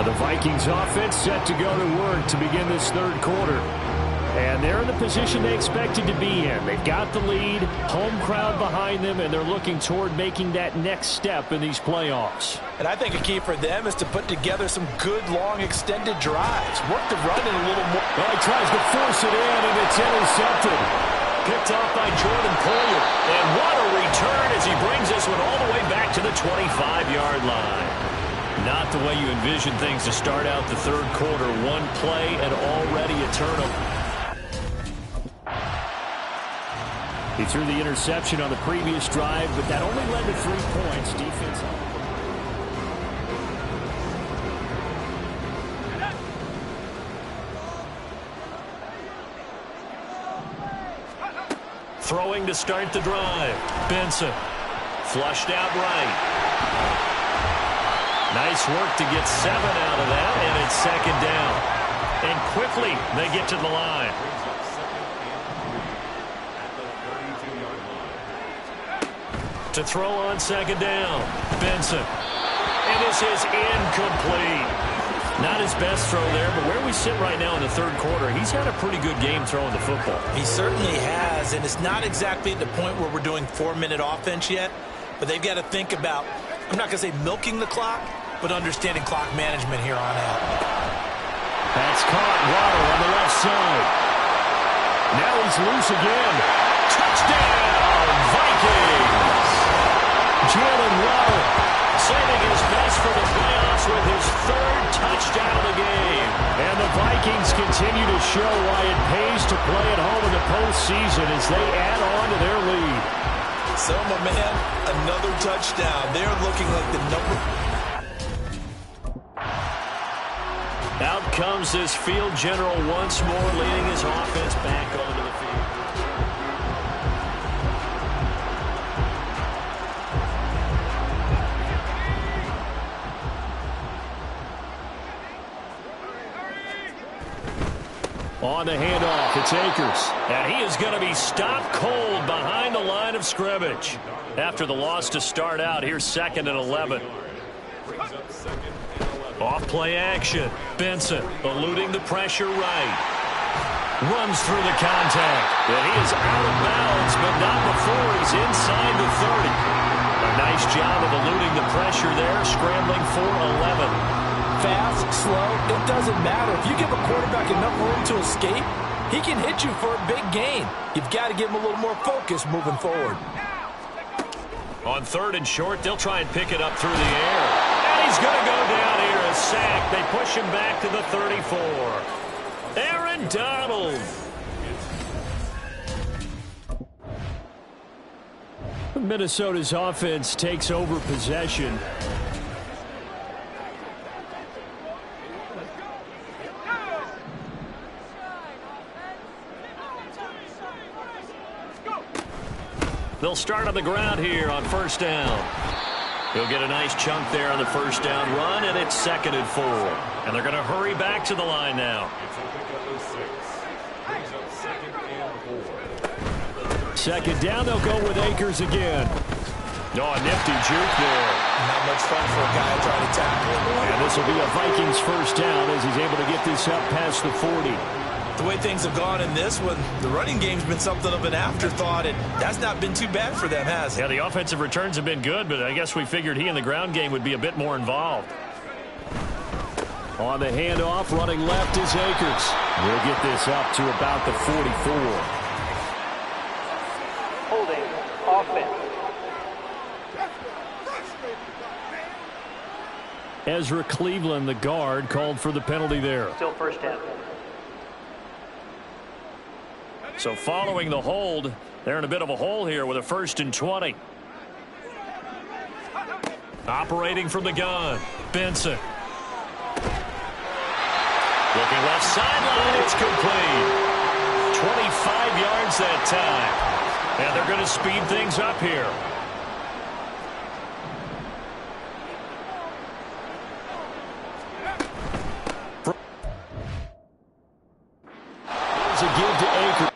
The Vikings offense set to go to work to begin this third quarter. And they're in the position they expected to be in. They've got the lead, home crowd behind them, and they're looking toward making that next step in these playoffs. And I think a key for them is to put together some good, long, extended drives. Work the run in a little more. Well, he tries to force it in, and it's intercepted. Picked off by Jordan Poyer. And what a return as he brings this one all the way back to the 25-yard line. Not the way you envision things to start out the third quarter. One play and already a turnover. He threw the interception on the previous drive, but that only led to 3 points. Defense. Throwing to start the drive. Benson. Flushed out right. Nice work to get 7 out of that, and it's second down. And quickly they get to the line. To throw on second down. Benson. And this is incomplete. Not his best throw there, but where we sit right now in the third quarter, he's had a pretty good game throwing the football. He certainly has, and it's not exactly at the point where we're doing 4-minute offense yet, but they've got to think about, I'm not going to say milking the clock, but understanding clock management here on out. That's caught. Waddle on the left side. Now he's loose again. Touchdown, Vikings! Jalen Waddle saving his best for the playoffs with his 3rd touchdown of the game. And the Vikings continue to show why it pays to play at home in the postseason as they add on to their lead. So, my man, another touchdown. They're looking like the number. Out comes this field general once more, leading his offense back onto the field. On the handoff, it's Akers. And he is going to be stopped cold behind the line of scrimmage. After the loss to start out, here's 2nd and 11. Off play action. Benson eluding the pressure right. Runs through the contact. And he is out of bounds, but not before he's inside the 30. A nice job of eluding the pressure there, scrambling for 11. Fast, slow, it doesn't matter. If you give a quarterback enough room to escape, he can hit you for a big gain. You've got to give him a little more focus moving forward. On 3rd and short, they'll try and pick it up through the air. And he's going to go down here, a sack. They push him back to the 34. Aaron Donald. Minnesota's offense takes over possession. They'll start on the ground here on 1st down. He'll get a nice chunk there on the 1st down run, and it's 2nd and 4. And they're going to hurry back to the line now. 2nd down, they'll go with Akers again. Oh, a nifty juke there. Not much fun for a guy trying to tackle. And this will be a Vikings 1st down as he's able to get this up past the 40. The way things have gone in this one, the running game's been something of an afterthought, and that's not been too bad for them, has it? Yeah, the offensive returns have been good, but I guess we figured he in the ground game would be a bit more involved. On the handoff, running left is Akers. We'll get this up to about the 44. Holding offense. Ezra Cleveland, the guard, called for the penalty there. Still 1st down. So following the hold, they're in a bit of a hole here with a 1st and 20. Operating from the gun, Benson. Looking left sideline, it's complete. 25 yards that time. And they're going to speed things up here. There's a give to Akers.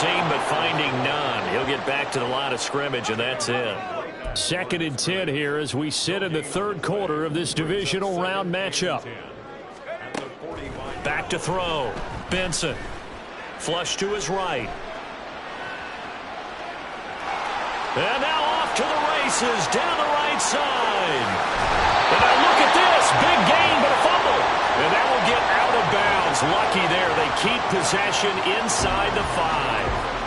seen but finding none. He'll get back to the line of scrimmage, and that's it. 2nd and 10 here as we sit in the 3rd quarter of this divisional round matchup. Back to throw. Benson. Flush to his right. And now off to the races down the right side. And now look at this. Big gain, but a fumble. And that will get out of bounds. Lucky there. They keep possession inside the 5.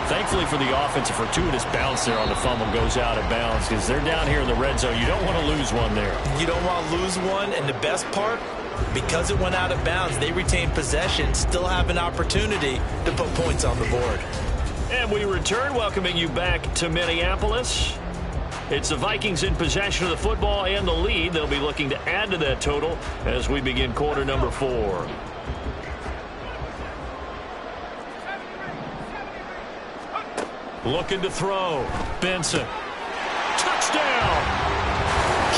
Thankfully for the offense, a fortuitous bounce there on the fumble goes out of bounds because they're down here in the red zone. You don't want to lose one there. You don't want to lose one, and the best part, because it went out of bounds, they retain possession, still have an opportunity to put points on the board. And we return, welcoming you back to Minneapolis. It's the Vikings in possession of the football and the lead. They'll be looking to add to that total as we begin quarter number 4. Looking to throw. Benson. Touchdown!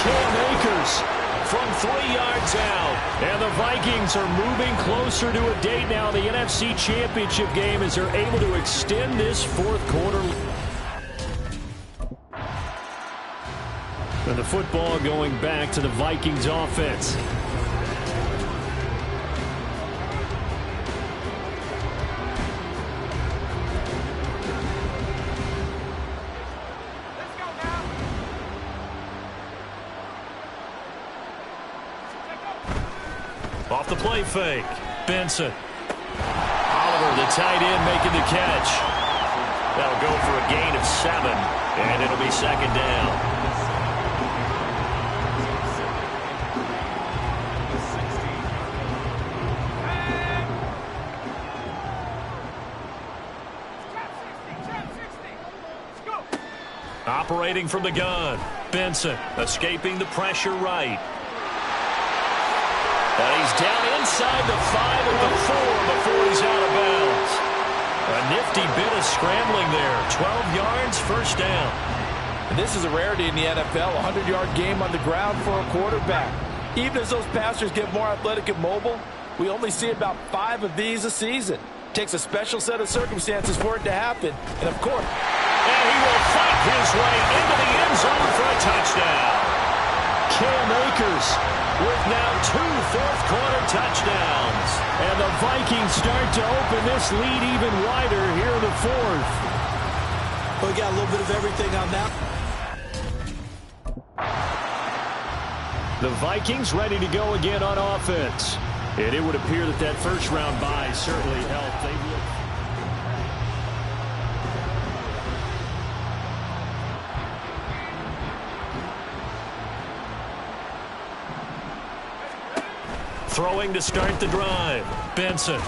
Cam Akers from 3 yards out. And the Vikings are moving closer to a date now. The NFC Championship game as they're able to extend this 4th quarter. And the football going back to the Vikings offense. Off the play fake. Benson. Oliver, the tight end, making the catch. That'll go for a gain of 7, and it'll be 2nd down. Operating from the gun. Benson escaping the pressure right. And he's down inside the 5 at the 4 before he's out of bounds. A nifty bit of scrambling there. 12 yards, 1st down. And this is a rarity in the NFL, a 100-yard game on the ground for a quarterback. Even as those passers get more athletic and mobile, we only see about 5 of these a season. Takes a special set of circumstances for it to happen. And, of course, and he will fight his way into the end zone for a touchdown. Cam Akers with now 2 4th-quarter touchdowns. And the Vikings start to open this lead even wider here in the 4th. We got a little bit of everything on that. The Vikings ready to go again on offense. And it would appear that that first-round bye certainly helped. They've looked... Throwing to start the drive. Benson.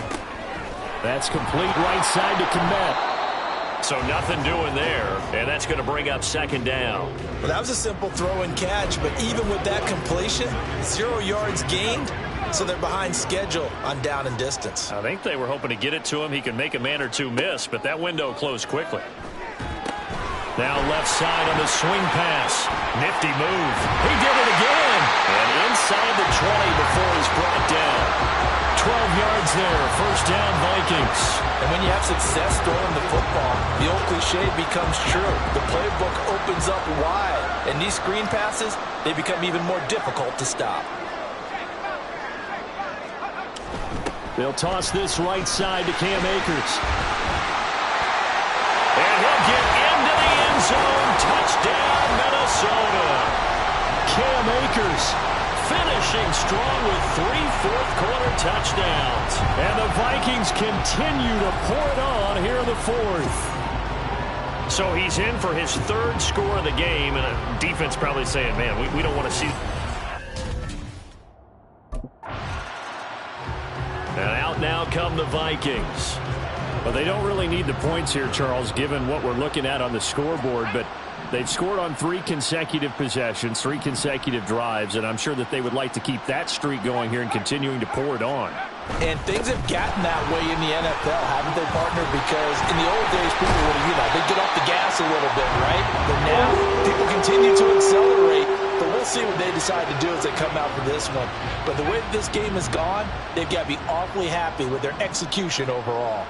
That's complete right side to Kmet. So nothing doing there, and that's going to bring up 2nd down. Well, that was a simple throw and catch, but even with that completion, 0 yards gained, so they're behind schedule on down and distance. I think they were hoping to get it to him. He could make a man or 2 miss, but that window closed quickly. Now left side on the swing pass. Nifty move. He did it again. And inside the 20 before he's brought down. 12 yards there. 1st down, Vikings. And when you have success throwing the football, the old cliche becomes true. The playbook opens up wide. And these screen passes, they become even more difficult to stop. They'll toss this right side to Cam Akers. And he'll get into the end zone. Touchdown, Minnesota. Cam Akers finishing strong with 3 4th-quarter touchdowns. And the Vikings continue to pour it on here in the 4th. So he's in for his 3rd score of the game, and a defense probably saying, man, we don't want to see. And out now come the Vikings. Well, they don't really need the points here, Charles, given what we're looking at on the scoreboard, but they've scored on 3 consecutive possessions, 3 consecutive drives, and I'm sure that they would like to keep that streak going here and continuing to pour it on. And things have gotten that way in the NFL, haven't they, partner? Because in the old days, people would have, they'd get off the gas a little bit, right? But now, people continue to accelerate. But we'll see what they decide to do as they come out for this one. But the way this game has gone, they've got to be awfully happy with their execution overall.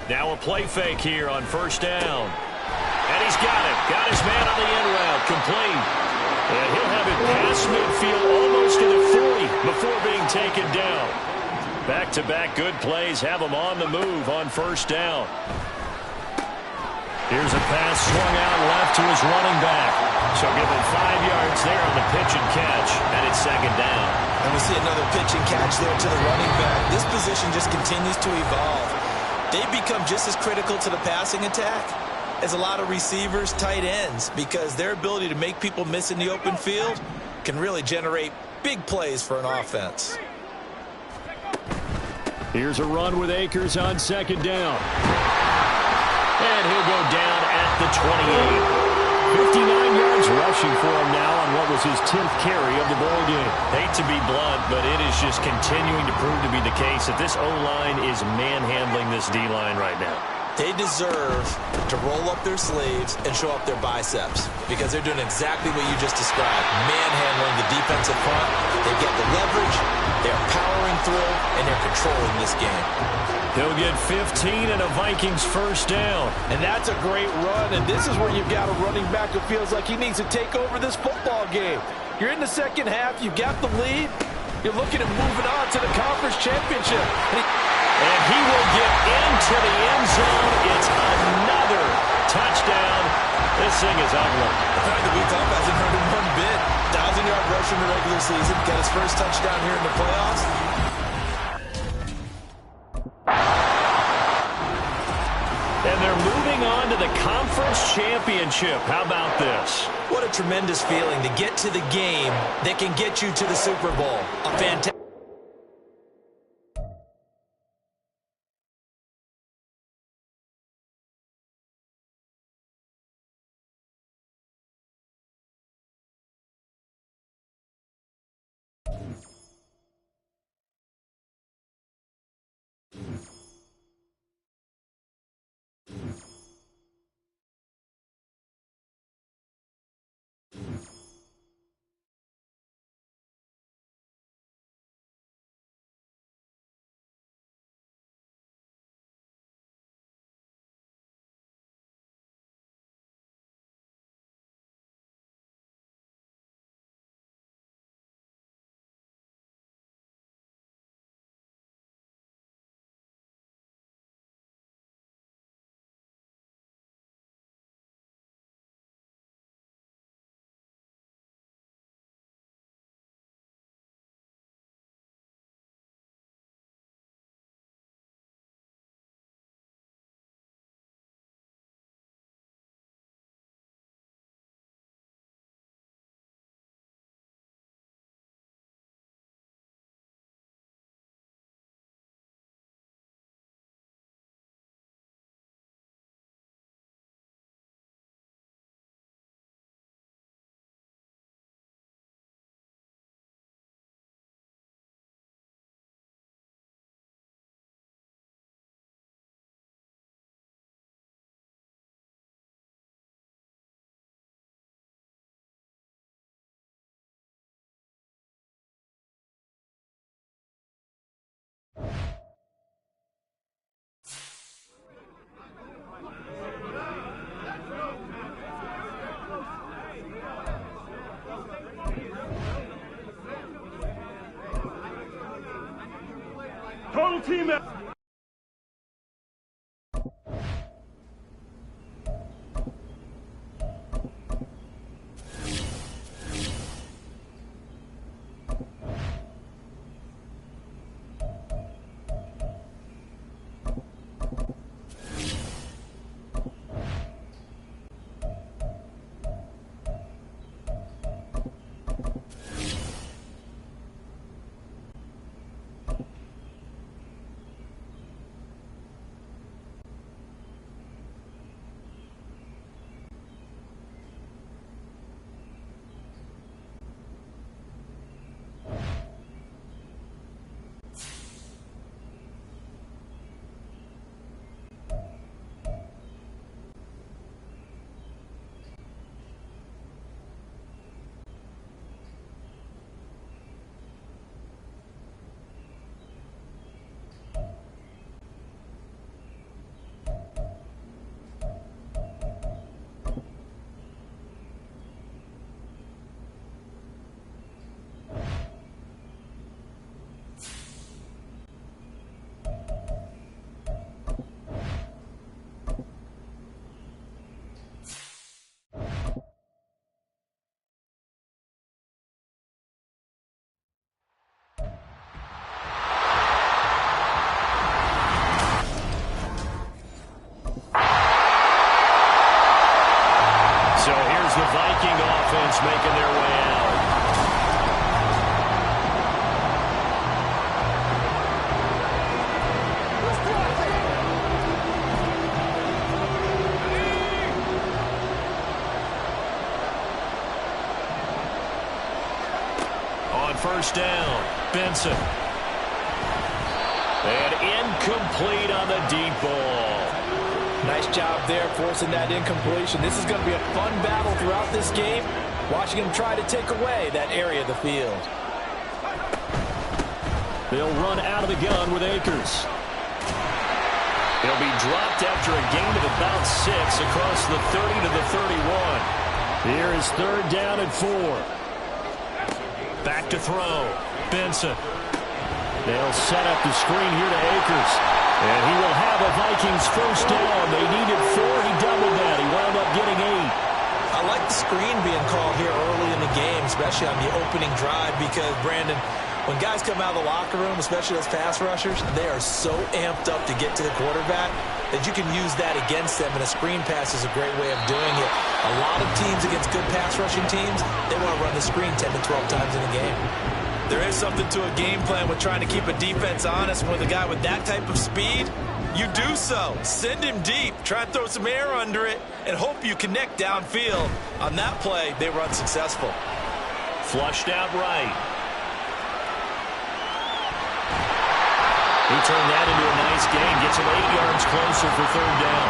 Now a play fake here on first down. And he's got it. Got his man on the in route. Complete. And he'll have it past midfield almost to the 40 before being taken down. Back-to-back good plays have him on the move on first down. Here's a pass swung out left to his running back. So give him 5 yards there on the pitch and catch, and it's second down. And we see another pitch and catch there to the running back. This position just continues to evolve. They become just as critical to the passing attack as a lot of receivers, tight ends, because their ability to make people miss in the open field can really generate big plays for an offense. Here's a run with Akers on second down. And he'll go down at the 28. 59 yards rushing for him now on what was his 10th carry of the ball game. Hate to be blunt, but it is just continuing to prove to be the case that this O-line is manhandling this D-line right now. They deserve to roll up their sleeves and show up their biceps because they're doing exactly what you just described, manhandling the defensive front. They get the leverage, they're powering through, and they're controlling this game. He'll get 15 and a Vikings first down. And that's a great run, and this is where you've got a running back who feels like he needs to take over this football game. You're in the second half, you've got the lead, you're looking at moving on to the conference championship. And he will get into the end zone. It's another touchdown. This thing is ugly. The fact that we talk hasn't hurt him one bit. 1,000-yard rush in the regular season. Got his first touchdown here in the playoffs. And they're moving on to the conference championship. How about this? What a tremendous feeling to get to the game that can get you to the Super Bowl. A fantastic. Total team effort. first down. Benson. And incomplete on the deep ball. Nice job there forcing that incompletion. This is going to be a fun battle throughout this game. Watching him try to take away that area of the field. They'll run out of the gun with Akers. He'll be dropped after a gain of about 6 across the 30 to the 31. Here is third down and 4. Back to throw. Benson. They'll set up the screen here to Akers. And he will have a Vikings first down. They needed 4. He doubled that. He wound up getting 8. I like the screen being called here early in the game, especially on the opening drive, because, Brandon, when guys come out of the locker room, especially those pass rushers, they are so amped up to get to the quarterback that you can use that against them, and a screen pass is a great way of doing it. A lot of teams against good pass rushing teams, they want to run the screen 10 to 12 times in a game. There is something to a game plan with trying to keep a defense honest. With a guy with that type of speed, you do so. Send him deep. Try and throw some air under it and hope you connect downfield. On that play, they were unsuccessful. Flushed out right. He turned that into a nice gain. Gets him 8 yards closer for third down.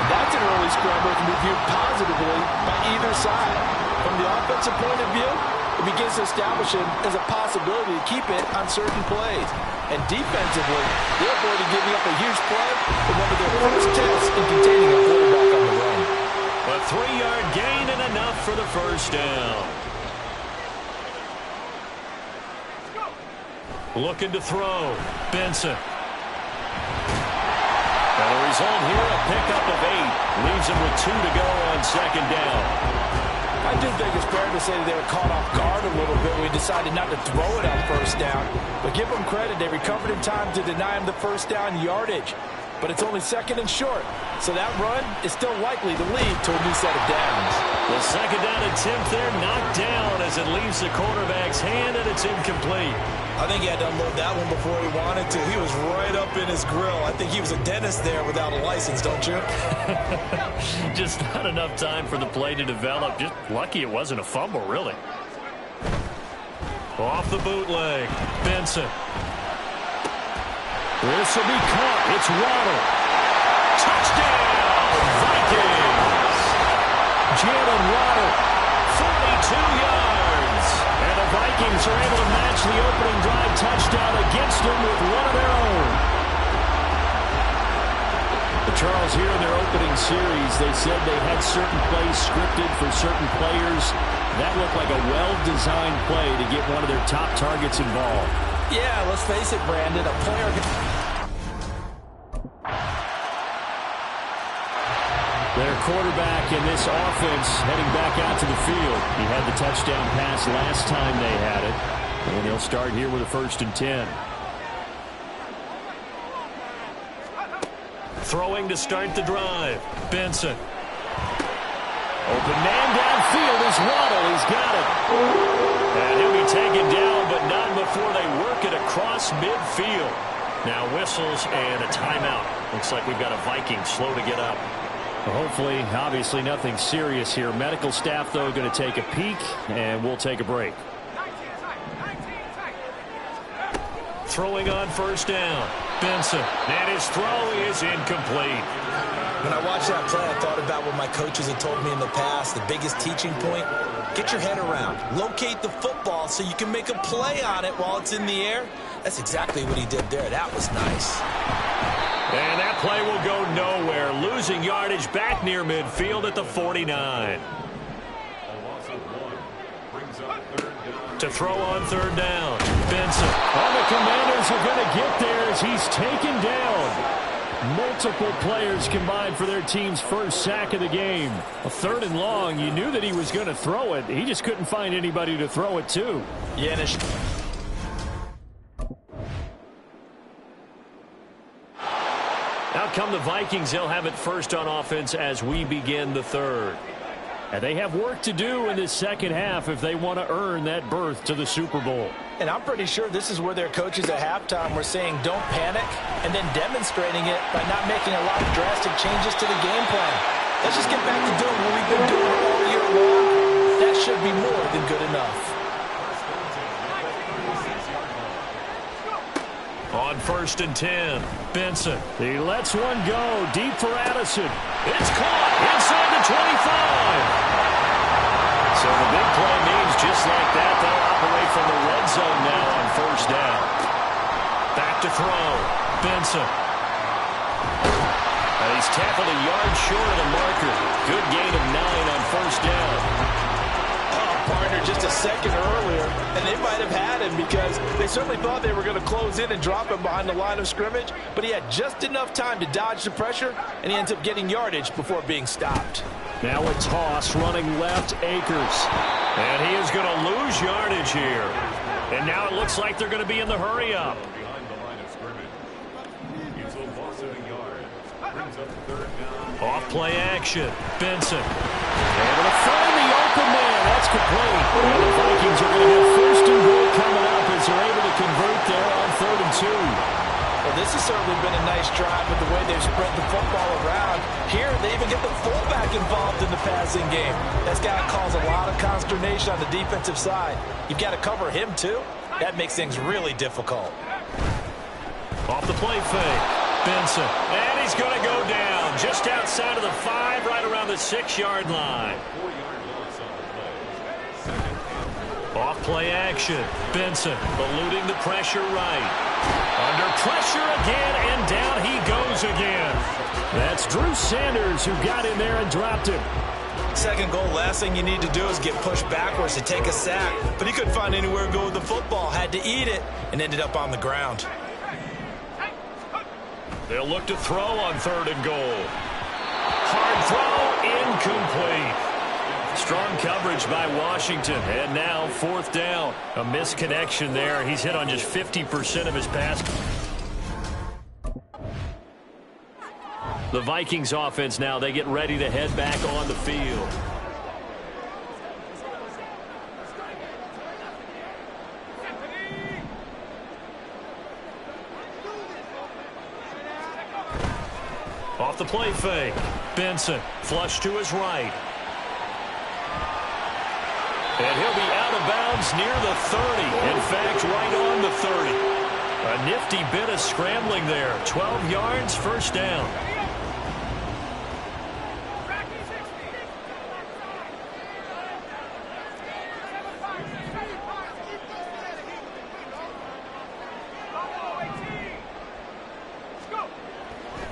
That's an early scramble to be viewed positively by either side. From the offensive point of view, it begins to establish it as a possibility to keep it on certain plays. And defensively, they're avoiding giving up a huge play in one of their first tests in containing a quarterback on the run. A 3-yard gain and enough for the first down. Looking to throw. Benson. And the result here, a pickup of 8. Leaves him with 2 to go on second down. I do think it's fair to say that they were caught off guard a little bit. We decided not to throw it on first down. But give them credit. They recovered in time to deny him the first down yardage. But it's only second and short. So that run is still likely to lead to a new set of downs. The second down attempt there knocked down as it leaves the quarterback's hand, and it's incomplete. I think he had to unload that one before he wanted to. He was right up in his grill. I think he was a dentist there without a license, don't you? Just not enough time for the play to develop. Just lucky it wasn't a fumble, really. Off the bootleg. Benson. This will be caught. It's Waddle. Touchdown, Vikings! Jalen Waddle, 42 yards. And the Vikings are able to match the opening drive touchdown against them with one of their own. But Charles, here in their opening series, they said they had certain plays scripted for certain players. That looked like a well-designed play to get one of their top targets involved. Yeah, let's face it, Brandon. A player... Their quarterback in this offense heading back out to the field. He had the touchdown pass last time they had it. And they'll start here with a 1st and 10. Throwing to start the drive. Benson. Open man downfield is Waddle. He's got it. And he'll be taken down, but not before they work it across midfield. Now whistles and a timeout. Looks like we've got a Viking slow to get up. Well, hopefully, obviously nothing serious here. Medical staff, though, going to take a peek, and we'll take a break. Throwing on first down. Benson. And his throw is incomplete. When I watched that play, I thought about what my coaches had told me in the past. The biggest teaching point, get your head around. Locate the football so you can make a play on it while it's in the air. That's exactly what he did there. That was nice. And that play will go nowhere. Losing yardage back near midfield at the 49. To throw on third down. Benson. All the Commanders are going to get there as he's taken down. Multiple players combined for their team's first sack of the game. A 3rd and long. You knew that he was going to throw it. He just couldn't find anybody to throw it to. Yeah, Out come the Vikings. They'll have it first on offense as we begin the 3rd. And they have work to do in this second half if they want to earn that berth to the Super Bowl. And I'm pretty sure this is where their coaches at halftime were saying don't panic, and then demonstrating it by not making a lot of drastic changes to the game plan. Let's just get back to doing what we've been doing all year long. That should be more than good enough. On 1st and 10, Benson. He lets one go deep for Addison. It's caught inside the 25. So the big play means just like that, they'll operate from the red zone now on 1st down. Back to throw. Benson. And he's tackled a yard short of the marker. Good gain of 9 on 1st down. Partner just a second earlier, and they might have had him because they certainly thought they were going to close in and drop him behind the line of scrimmage, but he had just enough time to dodge the pressure, and he ends up getting yardage before being stopped. Now a toss running left, Akers. And he is going to lose yardage here. And now it looks like they're going to be in the hurry-up. Off play action. Benson. Able to find the open man. That's complete. And the Vikings are going to have 1st and goal coming up as they're able to convert there on 3rd and 2. Well, this has certainly been a nice drive with the way they've spread the football around. Here, they even get the fullback involved in the passing game. That's got to cause a lot of consternation on the defensive side. You've got to cover him, too. That makes things really difficult. Off the play fake. Benson. And he's going to go down just outside of the 5, right around the 6-yard line. Off play action. Benson eluding the pressure right. Under pressure again, and down he goes again. That's Drew Sanders who got in there and dropped him. Second goal, last thing you need to do is get pushed backwards to take a sack. But he couldn't find anywhere to go with the football. Had to eat it and ended up on the ground. They'll look to throw on 3rd and goal. Hard throw, incomplete. Strong coverage by Washington. And now 4th down. A misconnection there. He's hit on just 50% of his pass. The Vikings offense now, they get ready to head back on the field. Off the play fake. Benson, flush to his right. And he'll be out of bounds near the 30. In fact, right on the 30. A nifty bit of scrambling there. 12 yards, 1st down.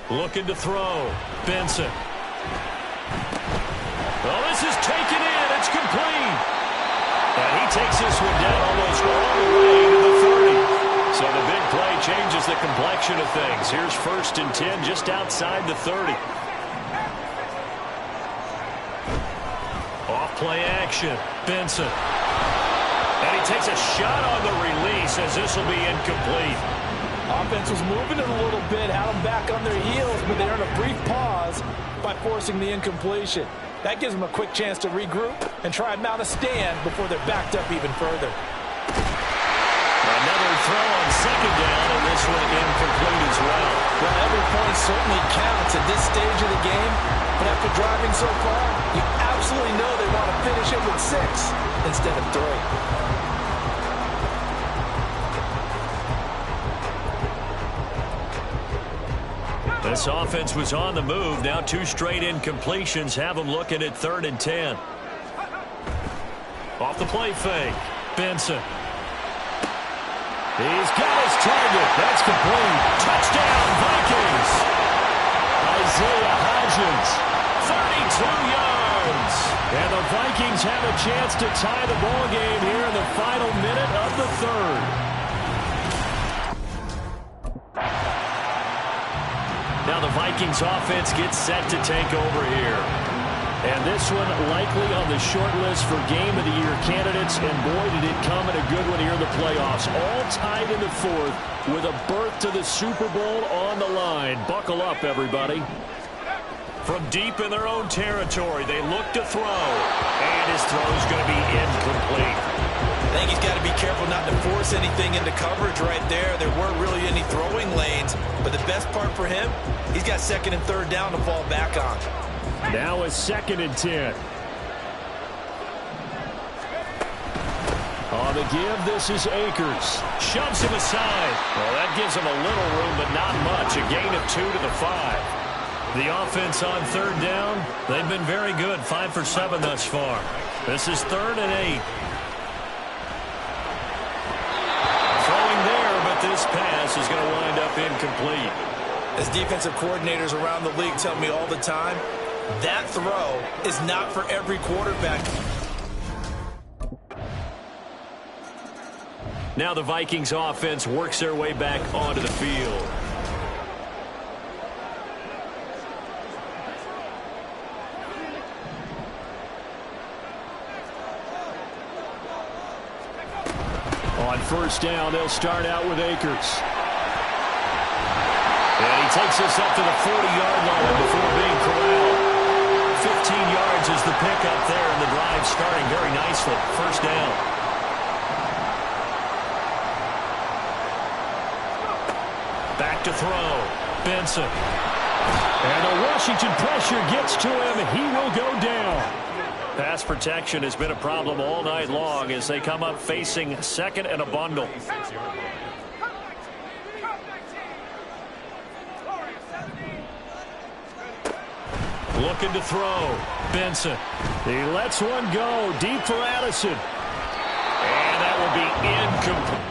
Looking to throw. Benson. Oh, this is taken in. It's complete. And he takes this one down almost all the way to the 30. So the big play changes the complexion of things. Here's 1st and 10 just outside the 30. Off play action. Benson. And he takes a shot on the release as this will be incomplete. Offense was moving it a little bit, had them back on their heels, but they earned a brief pause by forcing the incompletion. That gives them a quick chance to regroup and try and mount a stand before they're backed up even further. Another throw on 2nd down, and this one incomplete as well. Well, every point certainly counts at this stage of the game, but after driving so far, you absolutely know they want to finish it with 6 instead of 3. This offense was on the move. Now 2 straight incompletions have them looking at 3rd and 10. Off the play fake. Benson. He's got his target. That's complete. Touchdown, Vikings. Isaiah Hodgins. 32 yards. And the Vikings have a chance to tie the ball game here in the final minute of the 3rd. Now the Vikings offense gets set to take over here. And this one likely on the short list for Game of the Year candidates. And boy, did it come in a good one here in the playoffs. All tied in the 4th with a berth to the Super Bowl on the line. Buckle up, everybody. From deep in their own territory, they look to throw. And his throw is going to be incomplete. I think he's got to be careful not to force anything into coverage right there. There weren't really any throwing lanes. But the best part for him, he's got 2nd and 3rd down to fall back on. Now a 2nd and 10. On the give, this is Akers. Shoves him aside. Well, that gives him a little room, but not much. A gain of 2 to the 5. The offense on third down, they've been very good. 5 for 7 thus far. This is 3rd and 8. Throwing there, but this pass is going to wind up incomplete. As defensive coordinators around the league tell me all the time, that throw is not for every quarterback. Now the Vikings offense works their way back onto the field. On first down, they'll start out with Akers. And he takes us up to the 40-yard line before being corralled. 15 yards is the pickup there, and the drive starting very nicely. First down. Back to throw. Benson. And the Washington pressure gets to him, and he will go down. Pass protection has been a problem all night long as they come up facing second and a bundle. Looking to throw. Benson. He lets one go deep for Addison. And that will be incomplete.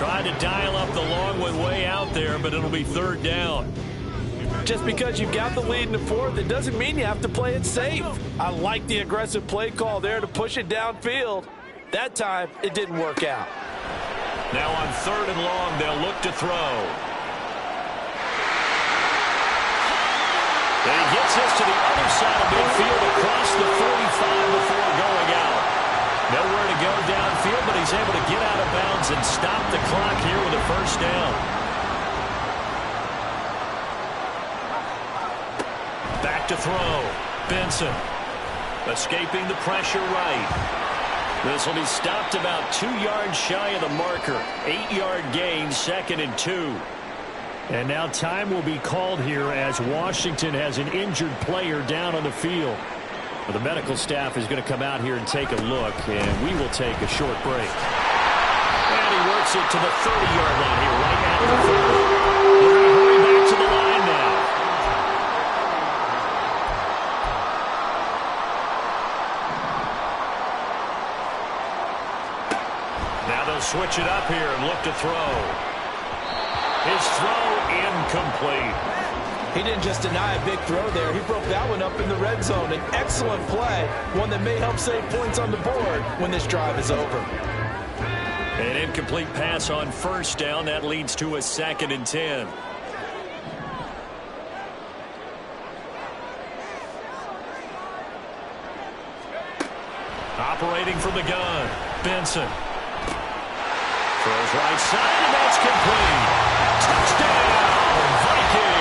Trying to dial up the long one way out there, but it'll be third down. Just because you've got the lead in the fourth, it doesn't mean you have to play it safe. I like the aggressive play call there to push it downfield. That time, it didn't work out. Now on third and long, they'll look to throw. And he gets this to the other side of midfield across the 45 before going out. Nowhere to go downfield, but he's able to get out of bounds and stop the clock here with a first down. Back to throw. Benson escaping the pressure right. This will be stopped about 2 yards shy of the marker. 8-yard gain, 2nd and 2. And now time will be called here as Washington has an injured player down on the field. Well, the medical staff is going to come out here and take a look, and we will take a short break. And he works it to the 30-yard line here, right at the 30. They're going to hurry back to the line now. Now they'll switch it up here and look to throw. His throw incomplete. He didn't just deny a big throw there. He broke that one up in the red zone. An excellent play, one that may help save points on the board when this drive is over. An incomplete pass on first down. That leads to a 2nd and 10. Operating from the gun, Benson. Throws right side, and that's complete. Touchdown, Vikings.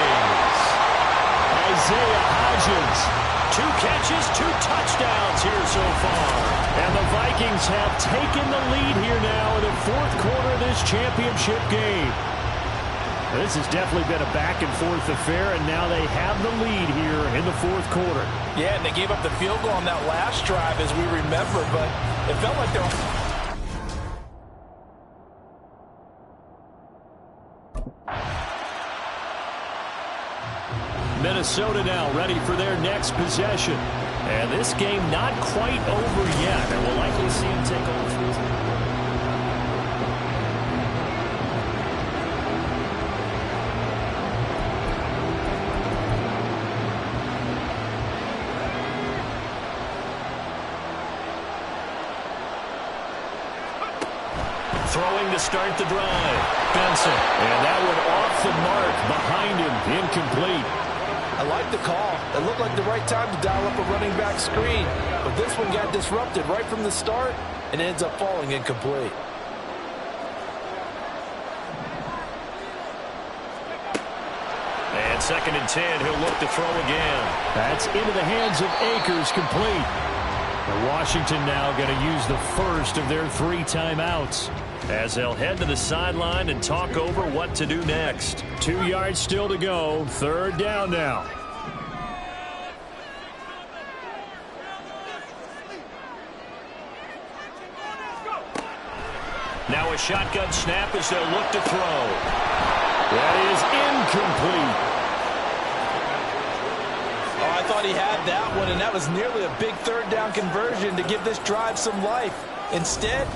Isaiah Hodgins, 2 catches, 2 touchdowns here so far. And the Vikings have taken the lead here now in the 4th quarter of this championship game. Well, this has definitely been a back-and-forth affair, and now they have the lead here in the 4th quarter. Yeah, and they gave up the field goal on that last drive, as we remember, but it felt like they were... Minnesota now ready for their next possession. And this game not quite over yet. And we'll likely see him take over. Throwing to start the drive. Benson. And that one off the mark behind him. Incomplete. I like the call. It looked like the right time to dial up a running back screen. But this one got disrupted right from the start and ends up falling incomplete. And 2nd and 10, he'll look to throw again. That's into the hands of Akers, complete. And Washington now going to use the first of their 3 timeouts as they'll head to the sideline and talk over what to do next. 2 yards still to go. 3rd down now. Now a shotgun snap as they'll look to throw. That is incomplete. Oh, I thought he had that one, and that was nearly a big 3rd down conversion to give this drive some life. Instead...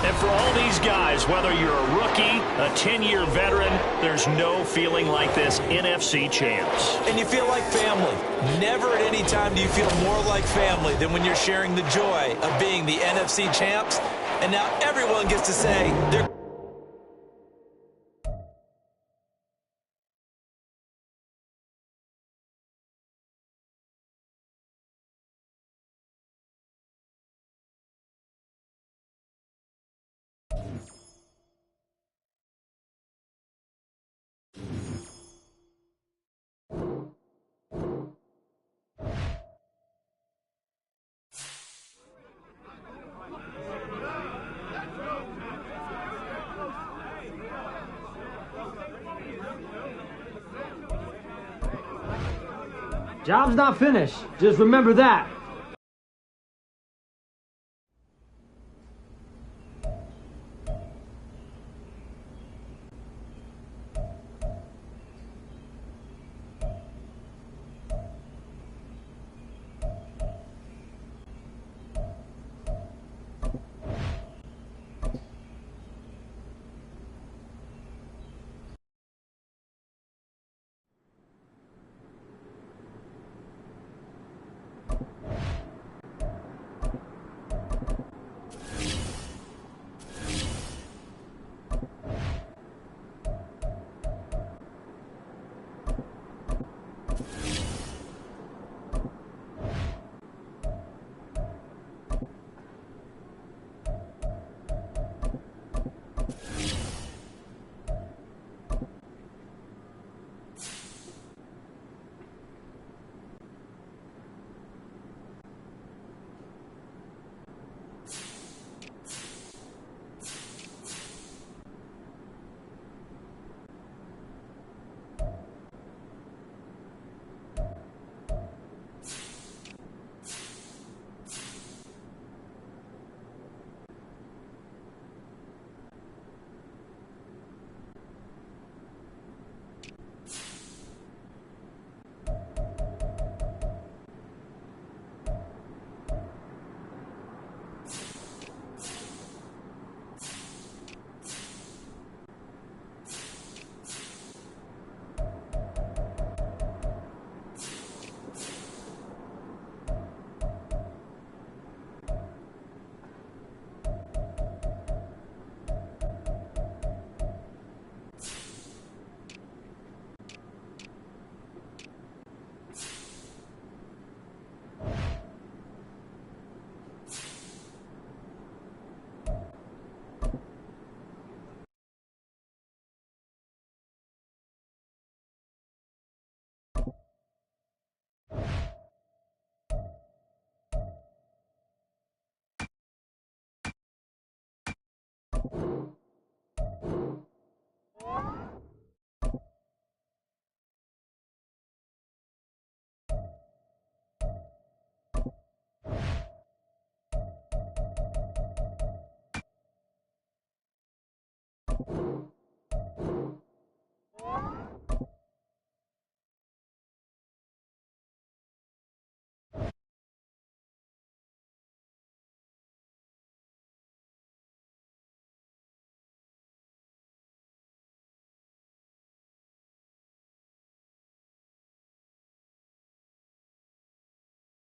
And for all these guys, whether you're a rookie, a 10-year veteran, there's no feeling like this NFC champs. And you feel like family. Never at any time do you feel more like family than when you're sharing the joy of being the NFC champs. And now everyone gets to say they're... Job's not finished. Just remember that.